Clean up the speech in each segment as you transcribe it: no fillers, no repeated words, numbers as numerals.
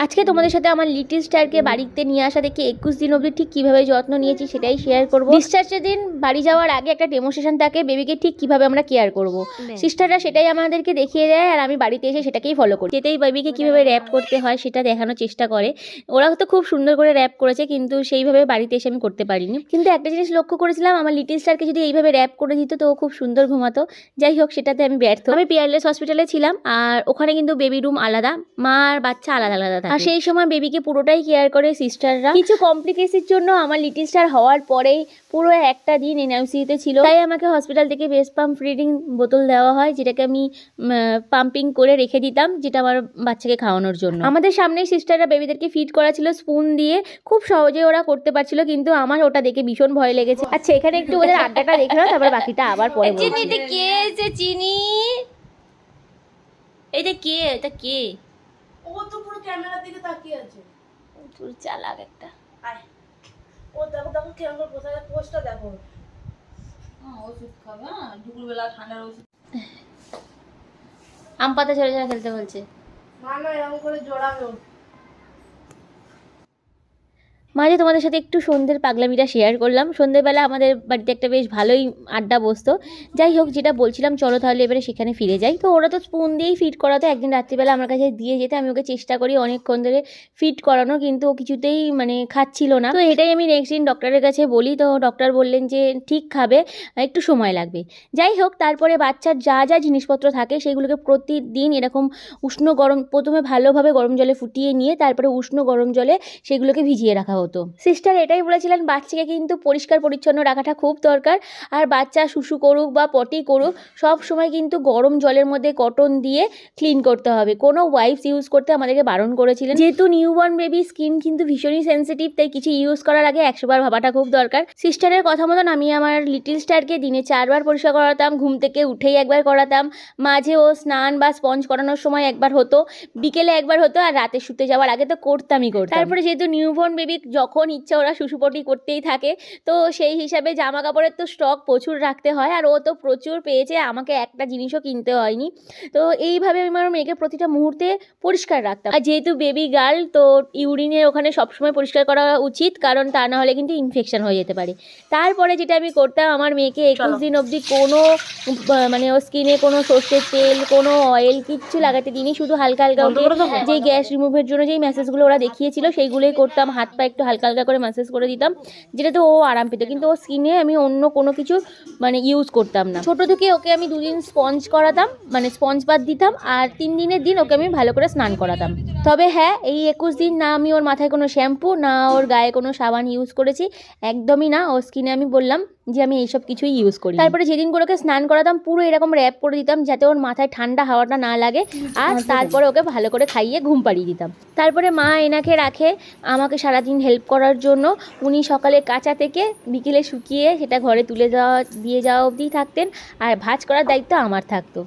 আজকে তোমাদের সাথে আমার লিটল স্টারকে বাড়িতে নিয়ে আসা দেখে 21 দিন অবধি ঠিক কীভাবে যত্ন নিয়েছি সেটাই শেয়ার করবো। ডিসচার্জের দিন বাড়ি যাওয়ার আগে একটা ডেমোস্ট্রেশন থাকে বেবিকে ঠিক কীভাবে আমরা কেয়ার করবো। সিস্টাররা সেটাই আমাদেরকে দেখিয়ে দেয় আর আমি বাড়িতে এসে সেটাকেই ফলো করি। যেতেই বেবিকে কীভাবে র্যাপ করতে হয় সেটা দেখানোর চেষ্টা করে। ওরা তো খুব সুন্দর করে র্যাপ করেছে, কিন্তু সেইভাবে বাড়িতে এসে আমি করতে পারিনি। কিন্তু একটা জিনিস লক্ষ্য করেছিলাম, আমার লিটল স্টারকে যদি এইভাবে র্যাপ করে দিত তো ও খুব সুন্দর ঘুমাতো। যাই হোক, সেটাতে আমি ব্যর্থ। আমি পিয়ারলেস হসপিটালে ছিলাম আর ওখানে কিন্তু বেবি রুম আলাদা, মা আর বাচ্চা আলাদা আলাদা থাকে। আর সেই সময় বেবিকে পুরোটাই কেয়ার করে সিস্টাররা। কিছু কমপ্লিকেশনের জন্য আমার লিটল স্টার হওয়ার পরেই পুরো একটা দিন এনআইসিইউতে ছিল, তাই আমাকে হসপিটাল থেকে ব্রেস্ট পাম্প ফিডিং বোতল দেওয়া হয়, যেটাকে আমি পাম্পিং করে রেখে দিতাম, যেটা আমার বাচ্চাকে খাওয়ানোর জন্য। আমাদের সামনেই সিস্টাররা বেবিদেরকে ফিড করা ছিল স্পুন দিয়ে, খুব সহজে ওরা করতে পারছিল, কিন্তু আমার ওটা দেখে ভীষণ ভয় লেগেছে। আচ্ছা, এখানে একটু ওদের আড্ডাটা দেখে নাও, তারপর বাকিটা আবার পরে বলছি। চিনিতে কে এসে চিনি? এইটা কে? এটা কে? ও তো পুরো ক্যামেরার দিকে তাকিয়ে আছে। তোর চালাক একটা। আয়, ও দেখো দেখো কেমন করে বসে আছে, পোস্টটা দেখো। ওষুধ খাবে, দুপুরবেলা ঠান্ডার ওষুধ। আম পাতা ছেড়ে ছেড়ে খেলতে বলছে। না না, এরকম করে জোড়ানো। মাঝে তোমাদের সাথে একটু সন্ধ্যের পাগলামিটা শেয়ার করলাম। সন্ধ্যেবেলা আমাদের বাড়িতে একটা বেশ ভালোই আড্ডা বসতো। যাই হোক, যেটা বলছিলাম, চলো তাহলে এবারে সেখানে ফিরে যাই। তো ওরা তো স্পুন দিয়েই ফিড করাতো। একদিন রাত্রিবেলা আমার কাছে দিয়ে যেতে, আমি ওকে চেষ্টা করি অনেকক্ষণ ধরে ফিড করানো, কিন্তু ও কিছুতেই খাচ্ছিল না। তো এটাই আমি নেক্সট দিন ডক্টরের কাছে বলি। তো ডক্টর বললেন যে ঠিক খাবে, একটু সময় লাগবে। যাই হোক, তারপরে বাচ্চার যা যা জিনিসপত্র থাকে সেগুলোকে প্রতিদিন এরকম উষ্ণ গরম, প্রথমে ভালোভাবে গরম জলে ফুটিয়ে নিয়ে তারপরে উষ্ণ গরম জলে সেগুলোকে ভিজিয়ে রাখা হতো। সিস্টার এটাই বলেছিলেন, বাচ্চাকে কিন্তু পরিষ্কার পরিচ্ছন্ন রাখাটা খুব দরকার। আর বাচ্চা শুশু করুক বা পটি করুক, সব সময় কিন্তু গরম জলের মধ্যে কটন দিয়ে ক্লিন করতে হবে। কোনো ওয়াইপস ইউজ করতে আমাদেরকে বারণ করেছিলেন। যেহেতু নিউবর্ন বেবি স্কিন কিন্তু ভীষণই সেন্সিটিভ, তাই কিছু ইউজ করার আগে 100 বার ভাবাটা খুব দরকার। সিস্টারের কথা মতন আমি আমার লিটল স্টারকে দিনে 4 বার পরিষ্কার করাতাম। ঘুম থেকে উঠেই একবার করাতাম, মাঝে ও স্নান বা স্পঞ্জ করানোর সময় একবার হতো, বিকেলে একবার হতো, আর রাতে শুতে যাওয়ার আগে তো করতামই। তারপরে যেহেতু নিউবর্ন বেবি যখন ইচ্ছা ওরা শুশুপটি করতেই থাকে, তো সেই হিসাবে জামা কাপড়ের তো স্টক প্রচুর রাখতে হয়, আর ও তো প্রচুর পেয়েছে, আমাকে একটা জিনিসও কিনতে হয়নি। তো এইভাবে আমি আমার মেয়েকে প্রতিটা মুহূর্তে পরিষ্কার রাখতাম। আর যেহেতু বেবি গার্ল, তো ইউরিনের ওখানে সবসময় পরিষ্কার করা উচিত, কারণ তা না হলে কিন্তু ইনফেকশন হয়ে যেতে পারে। তারপরে যেটা আমি করতাম, আমার মেয়েকে 21 দিন অবধি কোনো ও স্কিনে কোনো সর্ষের তেল, কোনো অয়েল কিচ্ছু লাগাতে দিইনি। শুধু হালকা হালকা যেই গ্যাস রিমুভের জন্য যেই ম্যাসেজগুলো ওরা দেখিয়েছিল সেইগুলোই করতাম। হাত পা একটু হালকা হালকা করে ম্যাসেজ করে দিতাম, যেটাতে ও আরাম পেত। কিন্তু ও স্কিনে আমি অন্য কোনো কিছু ইউজ করতাম না। ছোটো থেকে ওকে আমি 2 দিন স্পঞ্জ করাতাম, স্পঞ্জ বাদ দিতাম, আর 3 দিনের দিন ওকে আমি ভালো করে স্নান করাতাম। তবে হ্যাঁ, এই 21 দিন না আমি ওর মাথায় কোনো শ্যাম্পু না ওর গায়ে কোনো সাবান ইউজ করেছি, একদমই না। ওর স্কিনে আমি বললাম যে আমি এইসব কিছুই ইউজ করি। তারপরে যেদিন করে ওকে স্নান করাতাম পুরো এরকম র্যাপ করে দিতাম, যাতে ওর মাথায় ঠান্ডা হাওয়াটা না লাগে, আর তারপরে ওকে ভালো করে খাইয়ে ঘুম পাড়িয়ে দিতাম। তারপরে মা এনাকে রাখে আমাকে সারাদিন হেল্প করার জন্য। উনি সকালে কাঁচা থেকে বিকেলে শুকিয়ে সেটা ঘরে তুলে দিয়ে যাওয়া অবধি থাকতেন, আর ভাঁজ করার দায়িত্ব আমার থাকতো।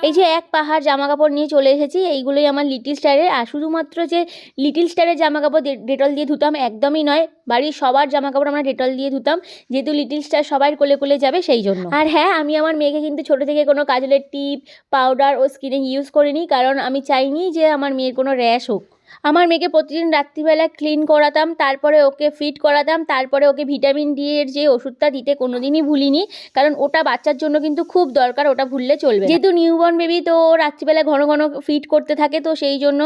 এই যে এক পাহাড় জামা কাপড় নিয়ে চলে এসেছি, এইগুলোই আমার লিটল স্টারের। আর শুধুমাত্র যে লিটল স্টারের জামা কাপড় ডেটল দিয়ে ধুতাম একদমই নয়, বাড়ির সবার জামা কাপড় আমরা ডেটল দিয়ে ধুতাম, যেহেতু লিটল স্টার সবাই কোলে কোলে যাবে সেই জন্য। আর হ্যাঁ, আমি আমার মেয়েকে কিন্তু ছোটো থেকে কোনো কাজলের টিপ, পাউডার ও স্কিনে ইউজ করিনি, কারণ আমি চাইনি যে আমার মেয়ের কোনো র্যাশ হোক। আমার মেয়েকে প্রতিদিন রাত্রিবেলা ক্লিন করাতাম, তারপরে ওকে ফিড করাতাম, তারপরে ওকে ভিটামিন ডি এর যে ওষুধটা দিতে কোনোদিনই ভুলিনি, কারণ ওটা বাচ্চার জন্য কিন্তু খুব দরকার, ওটা ভুললে চলবে। যেহেতু নিউবর্ন বেবি, তো রাত্রিবেলা ঘন ঘন ফিড করতে থাকে, তো সেই জন্য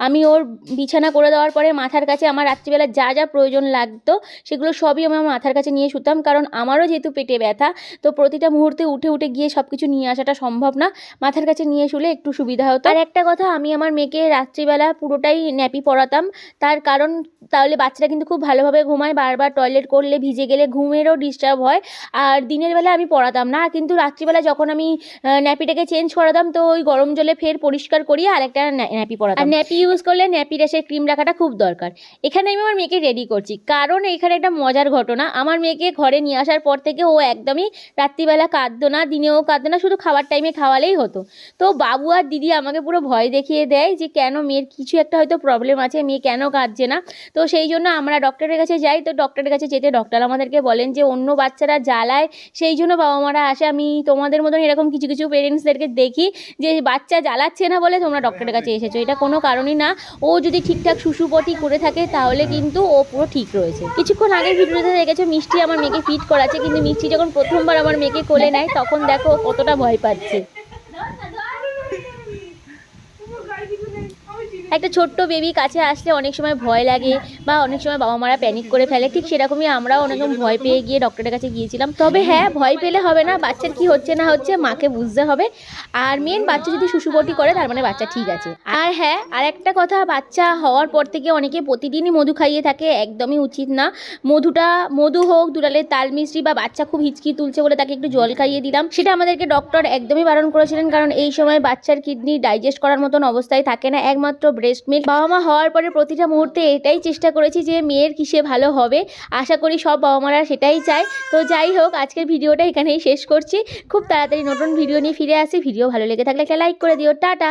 আমি ওর বিছানা করে দেওয়ার পরে মাথার কাছে আমার রাত্রিবেলা যা যা প্রয়োজন লাগতো সেগুলো সবই আমি আমার মাথার কাছে নিয়ে শুতাম, কারণ আমারও যেহেতু পেটে ব্যথা, তো প্রতিটা মুহূর্তে উঠে উঠে গিয়ে সব কিছু নিয়ে আসাটা সম্ভব না। মাথার কাছে নিয়ে শুলে একটু সুবিধা হতো। আর একটা কথা, আমি আমার মেয়েকে রাত্রিবেলা পুরোটাই ন্যাপি পরাতাম, তার কারণ তাহলে বাচ্চারা কিন্তু খুব ভালোভাবে ঘুমায়। বারবার টয়লেট করলে ভিজে গেলে ঘুমেরও ডিস্টার্ব হয়। আর দিনের বেলা আমি পরাতাম না, কিন্তু রাত্রিবেলা যখন আমি ন্যাপিটাকে চেঞ্জ করাতাম, তো ওই গরম জলে ফের পরিষ্কার করিয়ে আর একটা ন্যাপি পরাতাম। আর ন্যাপি ইউজ করলে ন্যাপি র্যাশের ক্রিম রাখাটা খুব দরকার। এখানে আমি আমার মেয়েকে রেডি করছি, কারণ এখানে একটা মজার ঘটনা। আমার মেয়েকে ঘরে নিয়ে আসার পর থেকে ও একদমই রাত্রিবেলা কাঁদতো না, দিনেও কাঁদতো না, শুধু খাবার টাইমে খাওয়ালেই হতো। তো বাবু আর দিদি আমাকে পুরো ভয় দেখিয়ে দেয় যে কেন মেয়ের কিছু একটা হয়তো প্রবলেম আছে, মেয়ে কেন কাঁদছে না। তো সেই জন্য আমরা ডক্টরের কাছে যাই। তো ডক্টরের কাছে যেতে ডক্টর আমাদেরকে বলেন যে অন্য বাচ্চারা জ্বালায়, সেই জন্য বাবা মারা আসে। আমি তোমাদের মতন এরকম কিছু কিছু পেরেন্টসদেরকে দেখি যে বাচ্চা জ্বালাচ্ছে না বলে তোমরা ডক্টরের কাছে এসেছো, এটা কোনো কারণই না। ও যদি ঠিকঠাক শুশুপটি করে থাকে তাহলে কিন্তু ও পুরো ঠিক রয়েছে। কিছুক্ষণ আগের ভিডিওতে দেখেছো মিষ্টি আমার মেয়েকে ফিট করাচ্ছে, কিন্তু মিষ্টি যখন প্রথমবার আমার মেয়েকে কোলে নেয় তখন দেখো ও কতটা ভয় পাচ্ছে। একটা ছোট্ট বেবি কাছে আসলে অনেক সময় ভয় লাগে বা অনেক সময় বাবা মারা প্যানিক করে ফেলে, ঠিক সেরকমই আমরাও অনেকরকম ভয় পেয়ে গিয়ে ডক্টরের কাছে গিয়েছিলাম। তবে হ্যাঁ, ভয় পেলে হবে না, বাচ্চার কি হচ্ছে না হচ্ছে মাকে বুঝতে হবে। আর মেন বাচ্চা যদি শুশুপটি করে তার মানে বাচ্চা ঠিক আছে। আর হ্যাঁ, আর একটা কথা, বাচ্চা হওয়ার পর থেকে অনেকে প্রতিদিনই মধু খাইয়ে থাকে, একদমই উচিত না। মধু হোক, দুলালের তাল মিষ্টি, বা বাচ্চা খুব হিচকি তুলছে বলে তাকে একটু জল খাইয়ে দিলাম, সেটা আমাদেরকে ডক্টর একদমই বারণ করেছিলেন। কারণ এই সময় বাচ্চার কিডনি ডাইজেস্ট করার মতন অবস্থায় থাকে না, একমাত্র ব্রেস্ট মিল্ক। বাবা মা হওয়ার পরে প্রতিটা মুহূর্তে এটাই চেষ্টা করেছি যে মেয়ের কিসে ভালো হবে, আশা করি সব বাবা মারা সেটাই চায়। তো যাই হোক, আজকের ভিডিওটা এখানেই শেষ করছি। খুব তাড়াতাড়ি নতুন ভিডিও নিয়ে ফিরে আসি। ভিডিও ভালো লেগে থাকলে একটা লাইক করে দিও। টাটা।